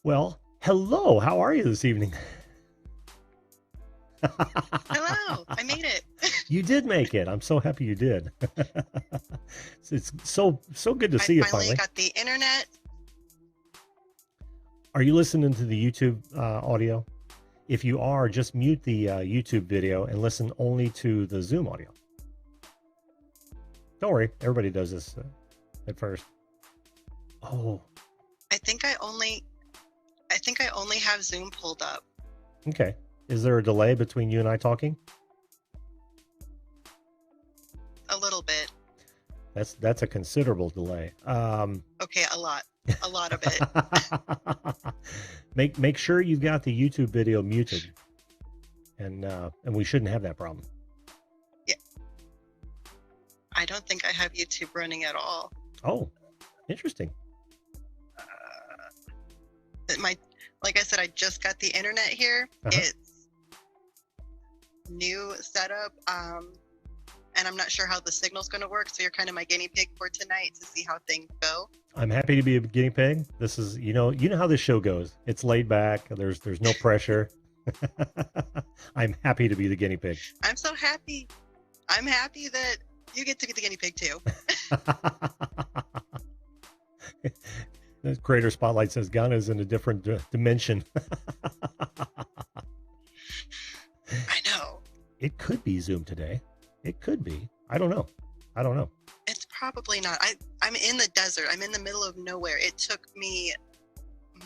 Well, hello. How are you this evening? Hello, I made it. You did make it. I'm so happy you did. It's so good to I see you finally finally. got the internet. Are you listening to the YouTube audio? If you are, just mute the YouTube video and listen only to the Zoom audio. Don't worry, everybody does this at first. Oh, I think I only have Zoom pulled up. okay. Is there a delay between you and I talking? A little bit. That's a considerable delay. Okay, a lot of it. Make sure you've got the YouTube video muted, and we shouldn't have that problem. Yeah, I don't think I have YouTube running at all. Oh, interesting. Like I said, I just got the internet here. Uh-huh. It's new setup, and I'm not sure how the signal's going to work. So you're kind of my guinea pig for tonight to see how things go. I'm happy to be a guinea pig. This is, you know how this show goes. It's laid back. There's no pressure. I'm happy to be the guinea pig. I'm so happy. I'm happy that you get to be the guinea pig too. The creator spotlight says Ganna is in a different dimension. I know. It could be Zoom today. It could be. I don't know. It's probably not. I'm in the desert. I'm in the middle of nowhere. It took me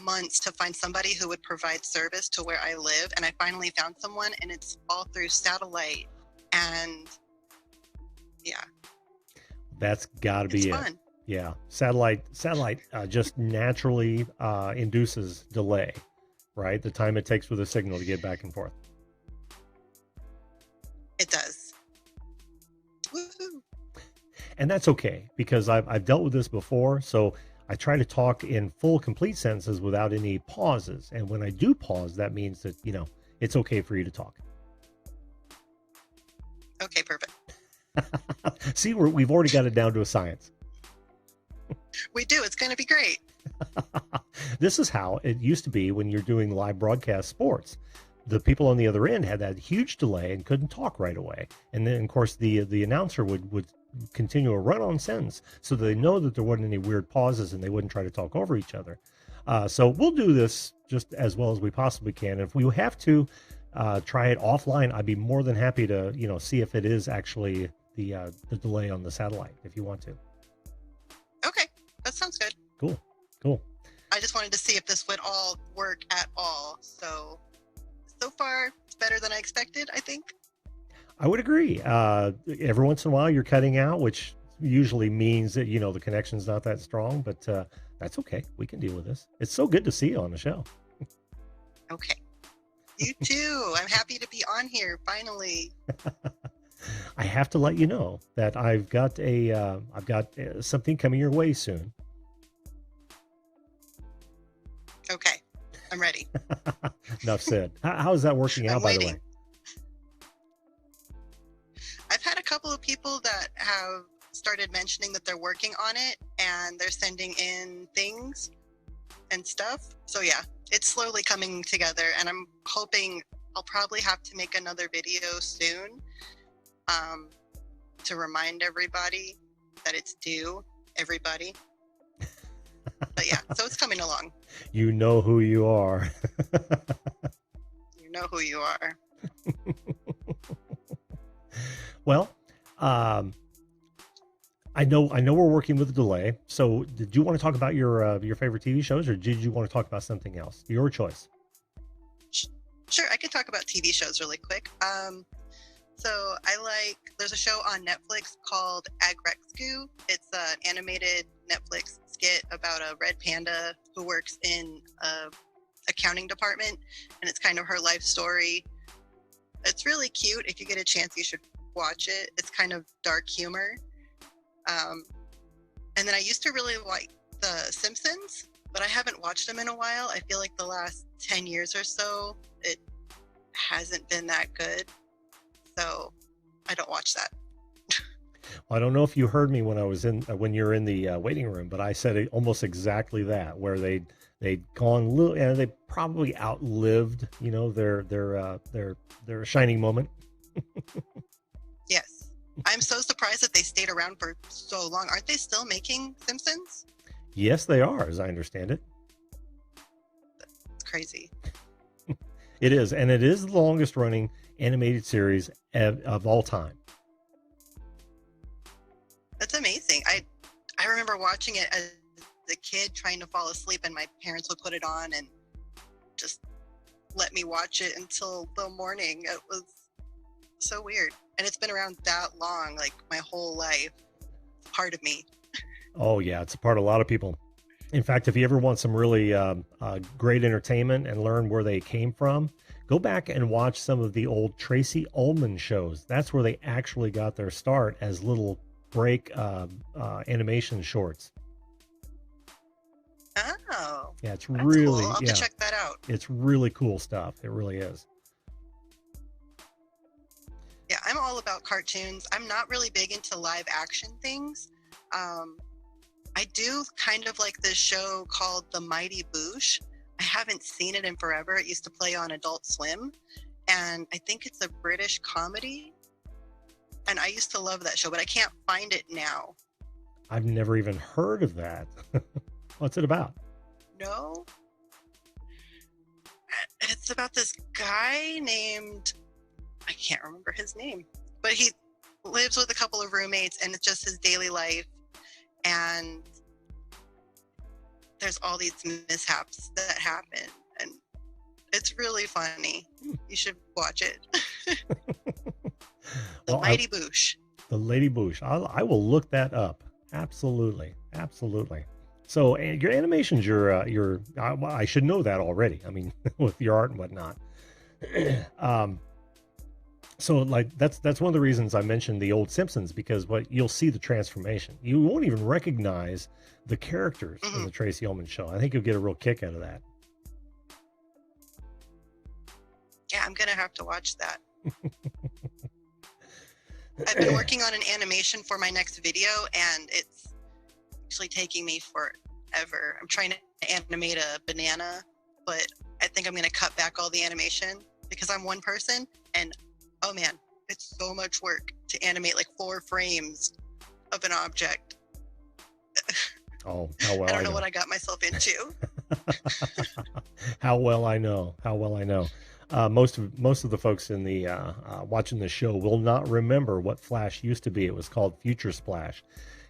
months to find somebody who would provide service to where I live, and I finally found someone, and it's all through satellite. And yeah, That's got to it's be it. fun. Yeah, satellite just naturally induces delay, right? The time it takes for the signal to get back and forth. It does. Woohoo! And that's okay because I've dealt with this before. So I try to talk in full, complete sentences without any pauses. And when I do pause, that means that, it's okay for you to talk. Okay, perfect. See, we've already got it down to a science. We do. It's going to be great. This is how it used to be when you're doing live broadcast sports. The people on the other end had that huge delay and couldn't talk right away. And then, of course, the announcer would continue a run-on sentence so they know that there wasn't any weird pauses and they wouldn't try to talk over each other. So we'll do this just as well as we possibly can. If we have to try it offline, I'd be more than happy to, see if it is actually the delay on the satellite, if you want to. Okay, that sounds good. Cool. I just wanted to see if this would all work at all. So far, it's better than I expected, I think. I would agree. Every once in a while, you're cutting out, which usually means that, the connection's not that strong, but that's okay. We can deal with this. It's so good to see you on the show. Okay. You too. I'm happy to be on here, finally. I have to let you know that I've got something coming your way soon. Okay, I'm ready. Enough said. How is that working out, I'm by waiting. the way? I've had a couple of people that have started mentioning that they're working on it and they're sending in things and stuff. So yeah, it's slowly coming together, and I'm hoping I'll probably have to make another video soon to remind everybody that it's due, everybody. But yeah, so it's coming along. You know who you are. You know who you are. Well, I know we're working with a delay. So did you want to talk about your favorite TV shows, or did you want to talk about something else? Your choice. Sure, I can talk about TV shows really quick. So there's a show on Netflix called Agrescu. It's an animated Netflix skit about a red panda who works in a accounting department, and it's kind of her life story. It's really cute. If you get a chance, you should watch it. It's kind of dark humor. And then I used to really like The Simpsons, but I haven't watched them in a while. I feel like the last 10 years or so, it hasn't been that good. So I don't watch that. Well, I don't know if you heard me when you're in the waiting room, but I said almost exactly that, where They'd gone little, and they probably outlived, their shining moment. Yes. I'm so surprised that they stayed around for so long. Aren't they still making Simpsons? Yes, they are, as I understand it. It's crazy. It is, and it is the longest running animated series of all time. That's amazing. I remember watching it as a kid, trying to fall asleep, and my parents would put it on and just let me watch it until the morning. It was so weird. And it's been around that long, like my whole life. It's part of me. Oh, yeah, it's a part of a lot of people. In fact, if you ever want some really great entertainment and learn where they came from, go back and watch some of the old Tracy Ullman shows. That's where they actually got their start as little break animation shorts. Oh. Yeah, it's That's really cool. I'll have to check that out. It's really cool stuff. It really is. Yeah, I'm all about cartoons. I'm not really big into live action things. I do kind of like this show called The Mighty Boosh. I haven't seen it in forever. It used to play on Adult Swim, and I think it's a British comedy. And I used to love that show, but I can't find it now. I've never even heard of that. What's it about? No. It's about this guy named, I can't remember his name, but he lives with a couple of roommates, and it's just his daily life. And there's all these mishaps that happen, and it's really funny. You should watch it. The Mighty Boosh. The Lady Boosh. I will look that up. Absolutely. So your animations, I should know that already. I mean, with your art and whatnot. So like that's one of the reasons I mentioned the old Simpsons, because you'll see the transformation. You won't even recognize the characters in the Tracy Ullman show. I think you'll get a real kick out of that. Yeah, I'm gonna have to watch that. I've been working on an animation for my next video, and it's actually taking me forever. I'm trying to animate a banana, but I think I'm gonna cut back all the animation because I'm one person, and oh man, it's so much work to animate like 4 frames of an object. Oh, how well I don't know what I got myself into. How well I know. Most of the folks in the watching the show will not remember what Flash used to be. It was called Future Splash,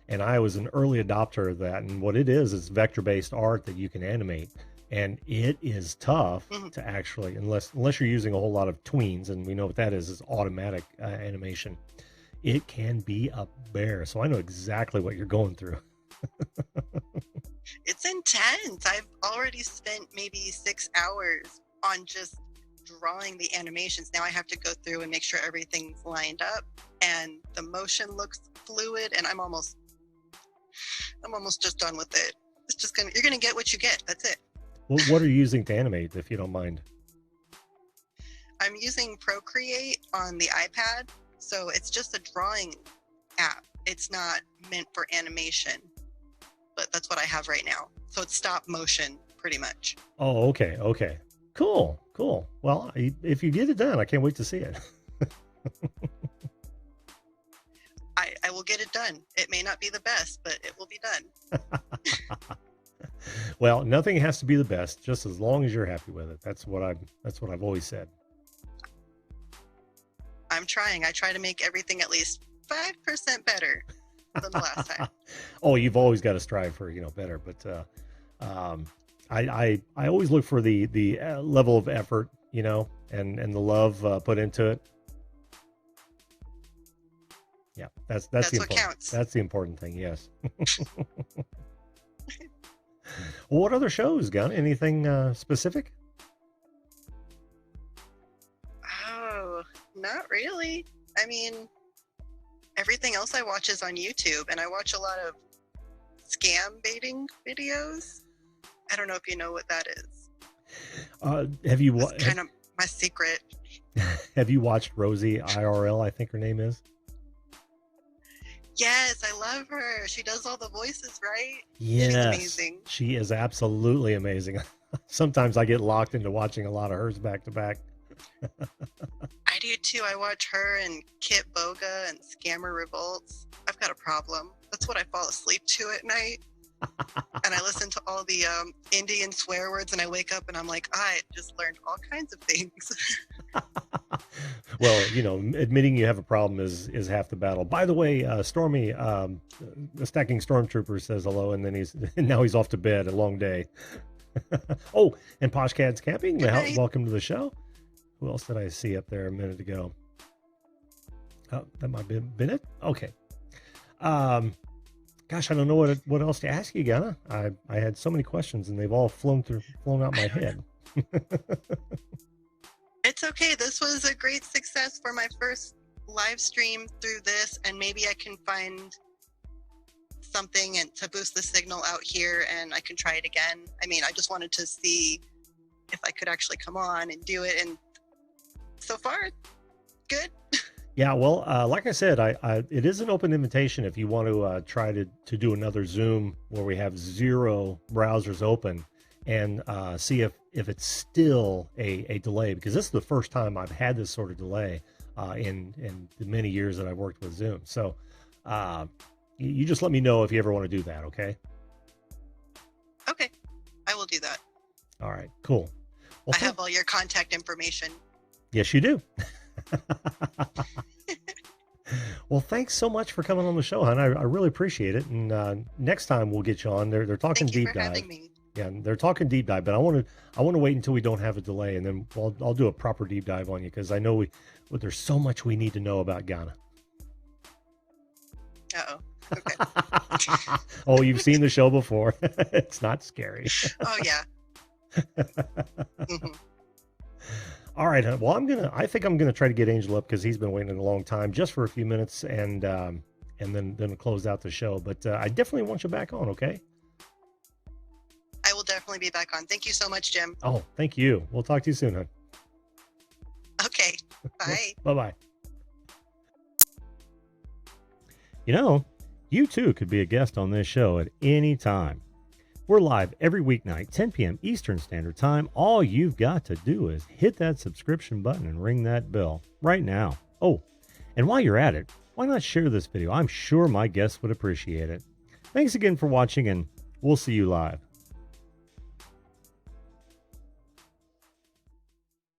and I was an early adopter of that. And what it is vector-based art that you can animate, and it is tough to actually, unless you're using a whole lot of tweens, and we know what that is automatic animation. It can be a bear. So I know exactly what you're going through. It's intense. I've already spent maybe 6 hours on just drawing the animations. Now I have to go through and make sure everything's lined up and the motion looks fluid, and I'm almost just done with it. It's just you're gonna get what you get. That's it. Well, what are you using to animate, if you don't mind? I'm using Procreate on the iPad, so it's just a drawing app. It's not meant for animation, but that's what I have right now. So it's stop motion, pretty much. Oh, okay. Cool. Well, if you get it done, I can't wait to see it. I will get it done. It may not be the best, but it will be done. Well, nothing has to be the best, just as long as you're happy with it. That's what I've always said. I'm trying. I try to make everything at least 5% better than the last time. Oh, you've always got to strive for better, but I always look for the level of effort, and the love put into it. Yeah, that's the what counts. That's the important thing. Yes. Well, what other shows, Gunn? Anything specific? Oh, not really. I mean, everything else I watch is on YouTube, and I watch a lot of scam baiting videos. I don't know if you know what that is. Have you It's kind of my secret. Have you watched Rosie IRL? I think her name is. Yes, I love her. She does all the voices, right? She's Yes, amazing. she is absolutely amazing. Sometimes I get locked into watching a lot of hers back to back. I do too. I watch her and Kit Boga and Scammer Revolts. I've got a problem. That's what I fall asleep to at night. And I listen to all the Indian swear words, and I wake up and I'm like, I just learned all kinds of things. Well, you know, admitting you have a problem is half the battle. By the way, Stormy, the stacking stormtrooper says hello, and then now he's off to bed. A long day. Oh, and Posh Cat's camping. Good night. Welcome to the show. Who else did I see up there a minute ago? Oh, that might have been it. Okay. Gosh, I don't know what else to ask you, Ganna. I had so many questions, and they've all flown out my head. It's okay. This was a great success for my first live stream through this, and maybe I can find something and to boost the signal out here, and I can try it again. I mean, I just wanted to see if I could actually come on and do it, and so far, good. Yeah, well, like I said, it is an open invitation if you want to try to do another Zoom where we have 0 browsers open and see if it's still a delay, because this is the first time I've had this sort of delay in the many years that I've worked with Zoom. So you just let me know if you ever want to do that, okay? Okay, I will do that. All right, cool. Well, I have all your contact information. Yes, you do. Well, thanks so much for coming on the show, hon. I really appreciate it. And next time we'll get you on. They're talking Thank you deep for dive. having me. Yeah, they're talking deep dive, but I want to wait until we don't have a delay, and then I'll do a proper deep dive on you, because I know there's so much we need to know about Ganna. Uh-oh. Okay. Oh, you've seen the show before. It's not scary. Oh yeah. Mm-hmm. All right, hon. Well, I think I'm gonna try to get Angel up, because he's been waiting a long time, just for a few minutes, and then close out the show. But I definitely want you back on, okay? I will definitely be back on. Thank you so much, Jim. Oh, thank you. We'll talk to you soon, hon. Okay. Bye. Bye-bye. You know, you too could be a guest on this show at any time. We're live every weeknight, 10 p.m. Eastern Standard Time. All you've got to do is hit that subscription button and ring that bell right now. Oh, and while you're at it, why not share this video? I'm sure my guests would appreciate it. Thanks again for watching, and we'll see you live.